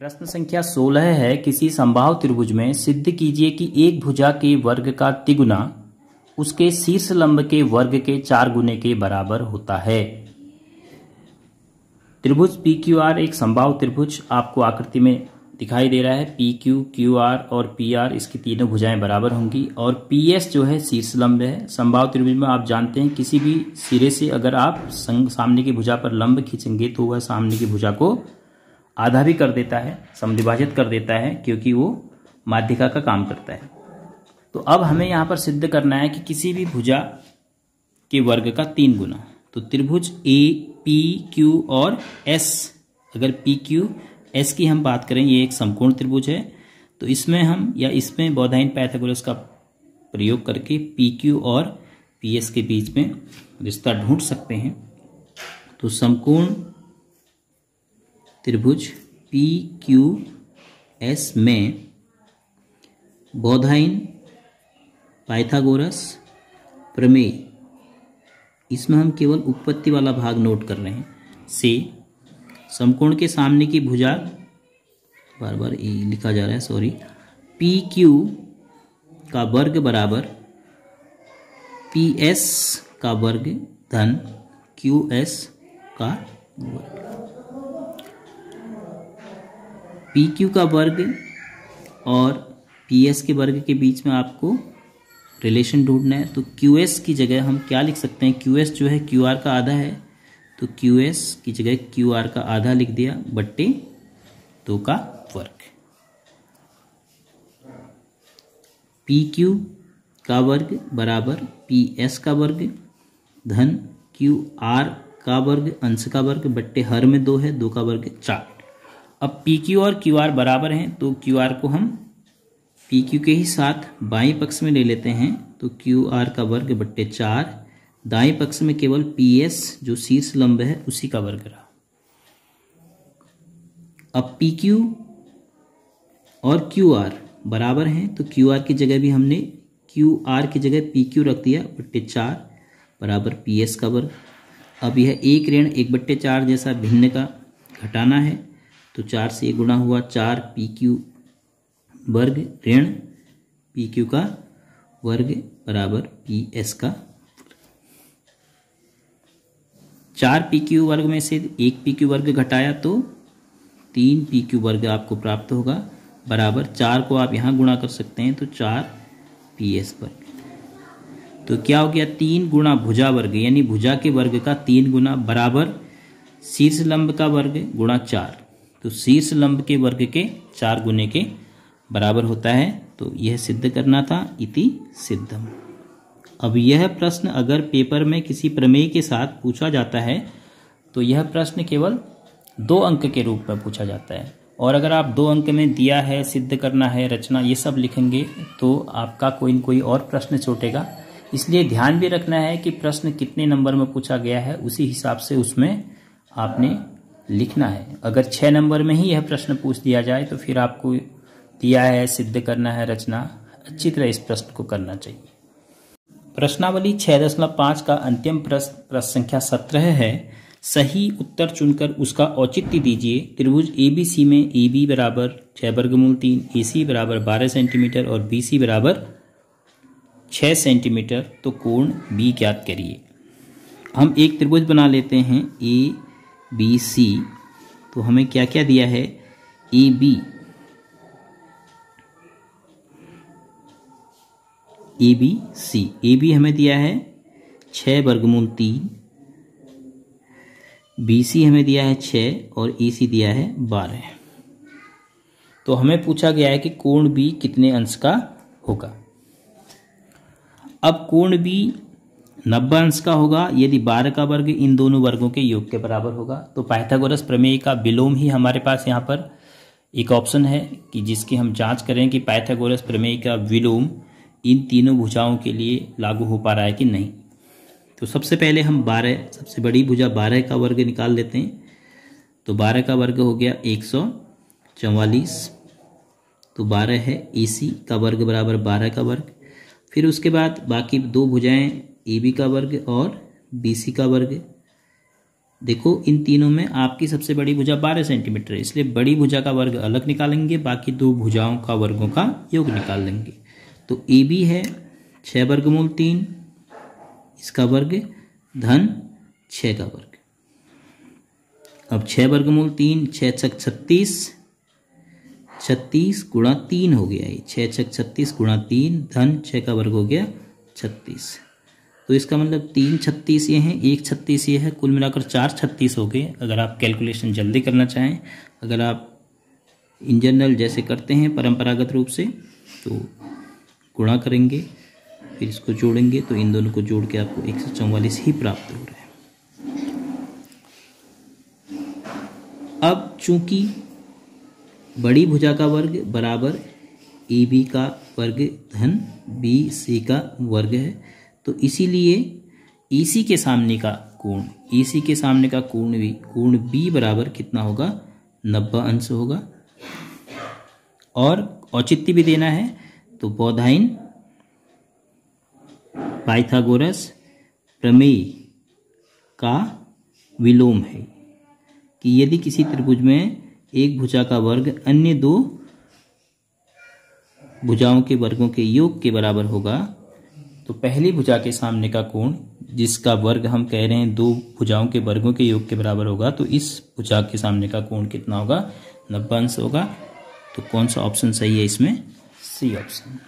प्रश्न संख्या 16 है, किसी समबाहु त्रिभुज में सिद्ध कीजिए कि एक भुजा के वर्ग का तिगुना उसके शीर्ष लंब के वर्ग के 4 गुने के बराबर होता है। त्रिभुज पी क्यू आर एक समबाहु त्रिभुज आपको आकृति में दिखाई दे रहा है। पी क्यू, क्यू आर और पी आर इसकी तीनों भुजाएं बराबर होंगी और पी एस जो है शीर्ष लंब है। समबाहु त्रिभुज में आप जानते हैं किसी भी सिरे से अगर आप सामने की भुजा पर लंब खींचेंगे तो वह सामने की भुजा को आधा भी कर देता है, समद्विभाजित कर देता है, क्योंकि वो माध्यिका का काम करता है। तो अब हमें यहाँ पर सिद्ध करना है कि किसी भी भुजा के वर्ग का 3 गुना। तो त्रिभुज ए पी क्यू और एस, अगर पी क्यू एस की हम बात करें, ये एक समकोण त्रिभुज है, तो इसमें हम या इसमें बौधाइन पाइथागोरस का प्रयोग करके पी क्यू और पी एस के बीच में रिश्ता ढूंढ सकते हैं। तो समकोण त्रिभुज पी क्यू एस में बौधाइन पाइथागोरस प्रमेय, इसमें हम केवल उत्पत्ति वाला भाग नोट कर रहे हैं, से समकोण के सामने की भुजा, बार बार लिखा जा रहा है सॉरी, पी क्यू का वर्ग बराबर पी एस का वर्ग धन क्यू एस का वर्ग। पी क्यू का वर्ग और पी एस के वर्ग के बीच में आपको रिलेशन ढूंढना है। तो क्यू एस की जगह हम क्या लिख सकते हैं, क्यू एस जो है क्यू आर का आधा है, तो क्यू एस की जगह क्यू आर का आधा लिख दिया बट्टे 2 का वर्ग। पी क्यू का वर्ग बराबर पी एस का वर्ग धन क्यू आर का वर्ग अंश का वर्ग बट्टे हर में 2 है, 2 का वर्ग 4। अब पी क्यू और क्यू आर बराबर हैं, तो क्यू आर को हम पी क्यू के ही साथ बाईं पक्ष में ले लेते हैं, तो क्यू आर का वर्ग बट्टे 4, दाईं पक्ष में केवल पी एस जो शीर्ष लंब है उसी का वर्ग रहा। अब पी क्यू और क्यू आर बराबर हैं, तो क्यू आर की जगह भी हमने क्यू आर की जगह पी क्यू रख दिया बट्टे 4 बराबर पी एस का वर्ग। अब यह 1 ऋण 1 बट्टे 4 जैसा भिन्न का घटाना है, तो 4 से 1 गुणा हुआ 4 पी क्यू वर्ग ऋण पी क्यू का वर्ग बराबर पी एस का वर्ग। 4 पी क्यू वर्ग में से 1 पी क्यू वर्ग घटाया तो 3 पी क्यू वर्ग आपको प्राप्त होगा बराबर 4 को आप यहाँ गुणा कर सकते हैं, तो 4 पी एस वर्ग। तो क्या हो गया, 3 गुणा भुजा वर्ग यानी भुजा के वर्ग का 3 गुना बराबर शीर्ष लंब का वर्ग गुणा 4, तो शीर्ष लंब के वर्ग के 4 गुने के बराबर होता है। तो यह सिद्ध करना था, इति सिद्धम। अब यह प्रश्न अगर पेपर में किसी प्रमेय के साथ पूछा जाता है तो यह प्रश्न केवल 2 अंक के रूप में पूछा जाता है, और अगर आप 2 अंक में दिया है, सिद्ध करना है, रचना, ये सब लिखेंगे तो आपका कोई न कोई और प्रश्न छूटेगा। इसलिए ध्यान भी रखना है कि प्रश्न कितने नंबर में पूछा गया है, उसी हिसाब से उसमें आपने लिखना है। अगर 6 नंबर में ही यह प्रश्न पूछ दिया जाए तो फिर आपको दिया है, सिद्ध करना है, रचना, अच्छी तरह इस प्रश्न को करना चाहिए। प्रश्नावली 6.5 का अंतिम प्रश्न संख्या 17 है, सही उत्तर चुनकर उसका औचित्य दीजिए। त्रिभुज एबीसी में AB बराबर 6 वर्गमूल 3, AC बराबर 12 सेंटीमीटर और BC बराबर 6 सेंटीमीटर, तो कोण B ज्ञात करिए। हम एक त्रिभुज बना लेते हैं ABC, तो हमें क्या क्या दिया है, AB हमें दिया है 6 वर्गमूल 3, BC हमें दिया है 6 और AC दिया है 12। तो हमें पूछा गया है कि कोण B कितने अंश का होगा। अब कोण B 90 अंश का होगा यदि 12 का वर्ग इन दोनों वर्गों के योग के बराबर होगा। तो पाइथागोरस प्रमेय का विलोम ही हमारे पास यहाँ पर एक ऑप्शन है कि जिसकी हम जांच करें कि पाइथागोरस प्रमेय का विलोम इन तीनों भुजाओं के लिए लागू हो पा रहा है कि नहीं। तो सबसे पहले हम 12, सबसे बड़ी भुजा 12 का वर्ग निकाल लेते हैं। तो 12 का वर्ग हो गया 144, तो 12 है। AC का वर्ग बराबर 12 का वर्ग। फिर उसके बाद बाकी 2 भुजाएं AB का वर्ग और BC का वर्ग देखो इन तीनों में आपकी सबसे बड़ी भुजा 12 सेंटीमीटर है, इसलिए बड़ी भुजा का वर्ग अलग निकालेंगे, बाकी दो भुजाओं का वर्गों का योग निकाल लेंगे। तो ए बी है 6 वर्गमूल 3, इसका वर्ग धन 6 का वर्ग। अब 6 वर्गमूल 3, 6 छक 36, 36 गुणा 3 हो गया, ये 6 छक 36 गुणा 3 धन 6 का वर्ग हो गया 36। तो इसका मतलब 3 36 ये हैं, 1 36 ये है, कुल मिलाकर 4 36 हो गए। अगर आप कैलकुलेशन जल्दी करना चाहें, अगर आप इन जनरल जैसे करते हैं परंपरागत रूप से, तो गुणा करेंगे फिर इसको जोड़ेंगे, तो इन दोनों को जोड़ के आपको 144 ही प्राप्त हो रहा है। अब चूंकि बड़ी भुजा का वर्ग बराबर ए बी का वर्ग धन बी सी का वर्ग है, तो इसीलिए EC के सामने का कोण, EC के सामने का कोण B बराबर कितना होगा, 90 अंश होगा। और औचित्य भी देना है, तो बौधाइन पाइथागोरस प्रमेय का विलोम है कि यदि किसी त्रिभुज में एक भुजा का वर्ग अन्य दो भुजाओं के वर्गों के योग के बराबर होगा, तो पहली भुजा के सामने का कोण जिसका वर्ग हम कह रहे हैं दो भुजाओं के वर्गों के योग के बराबर होगा, तो इस भुजा के सामने का कोण कितना होगा, 90 अंश होगा। तो कौन सा ऑप्शन सही है इसमें, सी ऑप्शन।